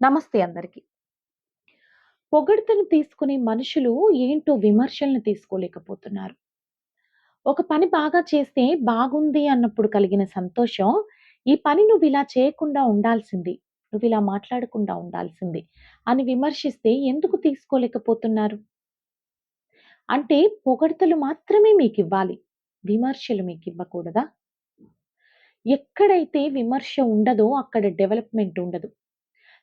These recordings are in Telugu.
నమస్తే అందరికి. పొగడ్తను తీసుకునే మనుషులు ఏంటో విమర్శలను తీసుకోలేకపోతున్నారు. ఒక పని బాగా చేస్తే బాగుంది అన్నప్పుడు కలిగిన సంతోషం, ఈ పని నువ్విలా చేయకుండా ఉండాల్సింది, నువ్విలా మాట్లాడకుండా ఉండాల్సింది అని విమర్శిస్తే ఎందుకు తీసుకోలేకపోతున్నారు? అంటే పొగడ్తలు మాత్రమే మీకివ్వాలి. విమర్శలు మీకివ్వకూడదా? ఎక్కడైతే విమర్శ ఉండదో అక్కడ డెవలప్‌మెంట్ ఉండదు.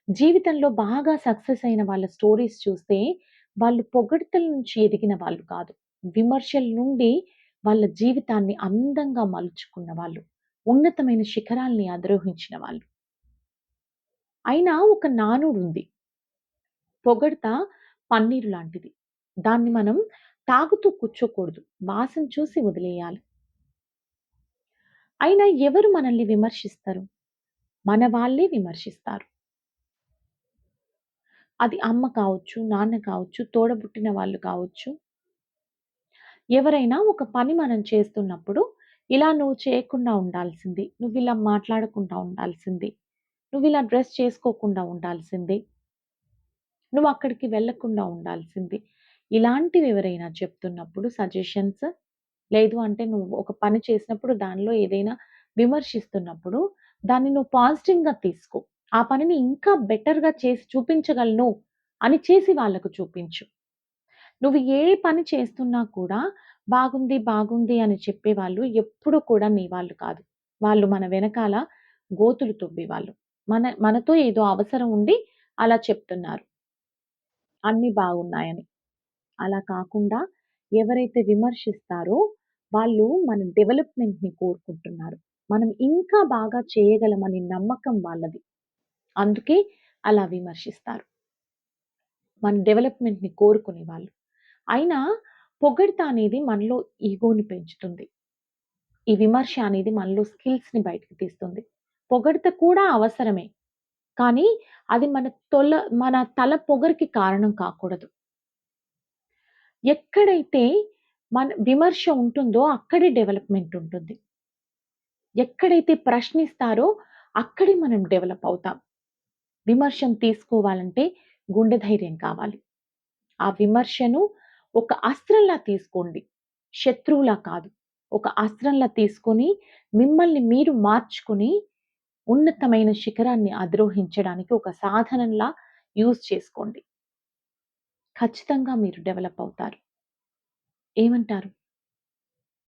జీవితంలో బాగా సక్సెస్ అయిన వాళ్ళ స్టోరీస్ చూస్తే, వాళ్ళు పొగడ్తల నుంచి ఎదిగిన వాళ్ళు కాదు. విమర్శల నుండి వాళ్ళ జీవితాన్ని అందంగా మలుచుకున్న వాళ్ళు. ఉన్నతమైన శిఖరాల్ని అధిరోహించిన వాళ్ళు. అయినా ఒక నానుడుంది. పొగడ్త పన్నీరు లాంటిది. దాన్ని మనం తాగుతూ కూర్చోకూడదు. వాసన చూసి వదిలేయాలి. అయినా ఎవరు మనల్ని విమర్శిస్తారు? మన వాళ్ళే విమర్శిస్తారు. అది అమ్మ కావచ్చు, నాన్న కావచ్చు, తోడబుట్టిన వాళ్ళు కావచ్చు. ఎవరైనా ఒక పని మనం చేస్తున్నప్పుడు, ఇలా నువ్వు చేయకుండా ఉండాల్సింది, నువ్విలా మాట్లాడకుండా ఉండాల్సింది, నువ్విలా డ్రెస్ చేసుకోకుండా ఉండాల్సింది, నువ్వక్కడికి వెళ్ళకుండా ఉండాల్సింది. ఇలాంటివి ఎవరైనా చెప్తున్నప్పుడు సజెషన్స్ లేదు అంటే నువ్వు ఒక పని చేసినప్పుడు దానిలో ఏదైనా విమర్శిస్తున్నప్పుడు, దాన్ని నువ్వు పాజిటివ్‌గా తీసుకో. ఆ పనిని ఇంకా బెటర్‌గా చేసి చూపించగలను అని చేసి వాళ్ళకు చూపించు. నువ్వు ఏ పని చేస్తున్నా కూడా బాగుంది, బాగుంది అని చెప్పేవాళ్ళు ఎప్పుడు కూడా నీ వాళ్ళు కాదు. వాళ్ళు మన వెనకాల గోతులు తవ్వేవాళ్ళు. మనతో ఏదో అవసరం ఉండి అలా చెప్తున్నారు. అన్నీ బాగున్నాయని. అలా కాకుండా ఎవరైతే విమర్శిస్తారో వాళ్ళు మన డెవలప్‌మెంట్‌ని కోరుకుంటున్నారు. మనం ఇంకా బాగా చేయగలమని నమ్మకం వాళ్ళది. అందుకే అలా విమర్శిస్తారు. మన డెవలప్‌మెంట్‌ని కోరుకునేవాళ్ళు. అయినా పొగడ్త అనేది మనలో ఇగోని పెంచుతుంది. ఈ విమర్శ అనేది మనలో స్కిల్స్‌ని బయటకి తీస్తుంది. పొగడ్త కూడా అవసరమే. కానీ అది మన తల పొగరుకి కారణం కాకూడదు. ఎక్కడైతే మన విమర్శ ఉంటుందో అక్కడే డెవలప్‌మెంట్ ఉంటుంది. ఎక్కడైతే ప్రశ్నిస్తారో అక్కడే మనం డెవలప్ అవుతాం. విమర్శను తీసుకోవాలంటే గుండె ధైర్యం కావాలి. ఆ విమర్శను ఒక అస్త్రంలా తీసుకోండి. శత్రువులా కాదు. ఒక అస్త్రంలా తీసుకొని మిమ్మల్ని మీరు మార్చుకొని ఉన్నతమైన శిఖరాన్ని అధిరోహించడానికి ఒక సాధనంలా యూజ్ చేసుకోండి. ఖచ్చితంగా మీరు డెవలప్ అవుతారు. ఏమంటారు?